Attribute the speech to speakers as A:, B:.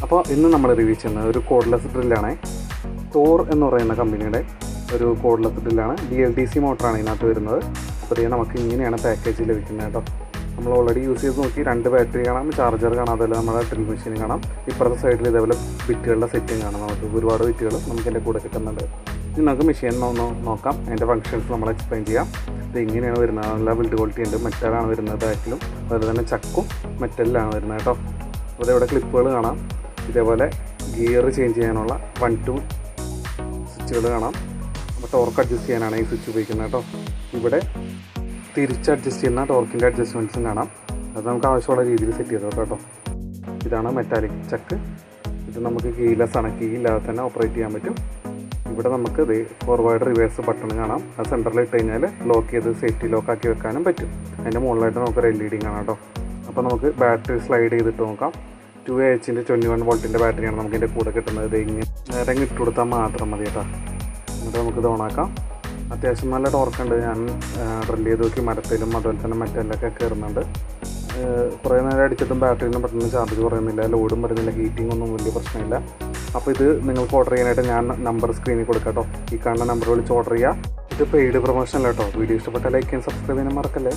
A: അപ്പോൾ ഇന്ന് നമ്മൾ റിവ്യൂ ചെയ്യുന്നത് ഒരു കോഡ്ലെസ് ഡ്രില്ലാണ്. തോർ എന്ന് പറയുന്ന കമ്പനിയുടെ ഒരു കോഡ്ലെസ് ഡ്രില്ലാണ്. BLDC മോട്ടറാണ് ഇതിനകത്ത് വരുന്നത്. അപ്പോൾ ഇത് നമുക്ക് ഇങ്ങനെയാണ് പാക്കേജ് ലഭിക്കുന്നത് കേട്ടോ. നമ്മൾ ഓൾറെഡി യൂസ് ചെയ്ത് നോക്കി, 2 ബാറ്ററി കാണാം, ചാർജർ കാണാം, അതുപോലെ നമ്മുടെ ഡ്രിൽ മെഷീൻ കാണാം. ഇപ്പുറത്തെ സൈഡിൽ ഇതേപോലെ ബിറ്റുകളുടെ സെറ്റിംഗ് കാണാം. നമുക്ക് ഒരുപാട് ബിറ്റുകൾ നമുക്ക് എൻ്റെ കൂടെ കിട്ടുന്നുണ്ട്. ഇനി നമുക്ക് മെഷീൻ നോക്കാം, അതിൻ്റെ ഫങ്ഷൻസ് നമ്മൾ എക്സ്പ്ലെയിൻ ചെയ്യാം. ഇത് ഇങ്ങനെയാണ് വരുന്നത്. നല്ല ബിൽഡ് ക്വാളിറ്റി ഉണ്ട്. മെറ്റലാണ് വരുന്നത് ബാക്കിലും, അതുപോലെ തന്നെ ചക്കും മെറ്റലിലാണ് വരുന്നത് കേട്ടോ. അപ്പോൾ ഇവിടെ ക്ലിപ്പുകൾ കാണാം. ഇതേപോലെ ഗിയർ ചേഞ്ച് ചെയ്യാനുള്ള 1-2 സ്വിച്ചുകൾ കാണാം. അപ്പോൾ ടോർക്ക് അഡ്ജസ്റ്റ് ചെയ്യാനാണ് ഈ സ്വിച്ച് ഉപയോഗിക്കുന്നത് കേട്ടോ. ഇവിടെ തിരിച്ച് അഡ്ജസ്റ്റ് ചെയ്യുന്ന ടോർക്കിൻ്റെ അഡ്ജസ്റ്റ്മെൻറ്റ്സും കാണാം. അത് നമുക്ക് ആവശ്യമുള്ള രീതിയിൽ സെറ്റ് ചെയ്തോ കേട്ടോ. ഇതാണ് മെറ്റാലിക് ചക്ക്. ഇത് നമുക്ക് കീലെസ് ആണ്, കീ ഇല്ലാതെ തന്നെ ഓപ്പറേറ്റ് ചെയ്യാൻ പറ്റും. ഇവിടെ നമുക്ക് ഫോർവേഡ് റിവേഴ്സ് ബട്ടൺ കാണാം. അത് സെൻറ്ററിൽ ഇട്ട് കഴിഞ്ഞാൽ ലോക്ക് ചെയ്ത് സേഫ്റ്റി ലോക്ക് ആക്കി വെക്കാനും പറ്റും. അതിൻ്റെ മുകളിലായിട്ട് നമുക്കൊരു LED കാണാം കേട്ടോ. അപ്പോൾ നമുക്ക് ബാറ്ററി സ്ലൈഡ് ചെയ്തിട്ട് നോക്കാം. 2AHൻ്റെ 21 വോൾട്ടിൻ്റെ ബാറ്ററിയാണ് നമുക്ക് ഇതിൻ്റെ കൂടെ കിട്ടുന്നത്. ഇത് ഇങ്ങനെ നേരെ ഇട്ട് കൊടുത്താൽ മാത്രം മതി കേട്ടോ. എന്നിട്ട് നമുക്കിത് ഓണാക്കാം. അത്യാവശ്യം നല്ല ടോർക്കുണ്ട്. ഞാൻ ഡ്രില്ല് ചെയ്ത് നോക്കി, മരത്തിലും അതുപോലെ തന്നെ മെറ്റലിലൊക്കെ കയറുന്നുണ്ട്. കുറേ നേരം അടിച്ചിട്ടും ബാറ്ററിയൊന്നും പെട്ടെന്ന് ചാർജ് കുറയുന്നില്ല, ലോഡും വരുന്നില്ല, ഹീറ്റിംഗ് ഒന്നും വലിയ പ്രശ്നമില്ല. അപ്പോൾ ഇത് നിങ്ങൾക്ക് ഓർഡർ ചെയ്യാനായിട്ട് ഞാൻ നമ്പർ സ്ക്രീനിൽ കൊടുക്കാം കേട്ടോ. ഈ കാണുന്ന നമ്പർ വിളിച്ച് ഓർഡർ ചെയ്യുക. ഇത് പെയ്ഡ് പ്രൊമോഷൻ അല്ല കേട്ടോ. വീഡിയോ ഇഷ്ടപ്പെട്ടാൽ ലൈക്ക് ചെയ്യാൻ, സബ്സ്ക്രൈബ് ചെയ്യാൻ മറക്കല്ലേ.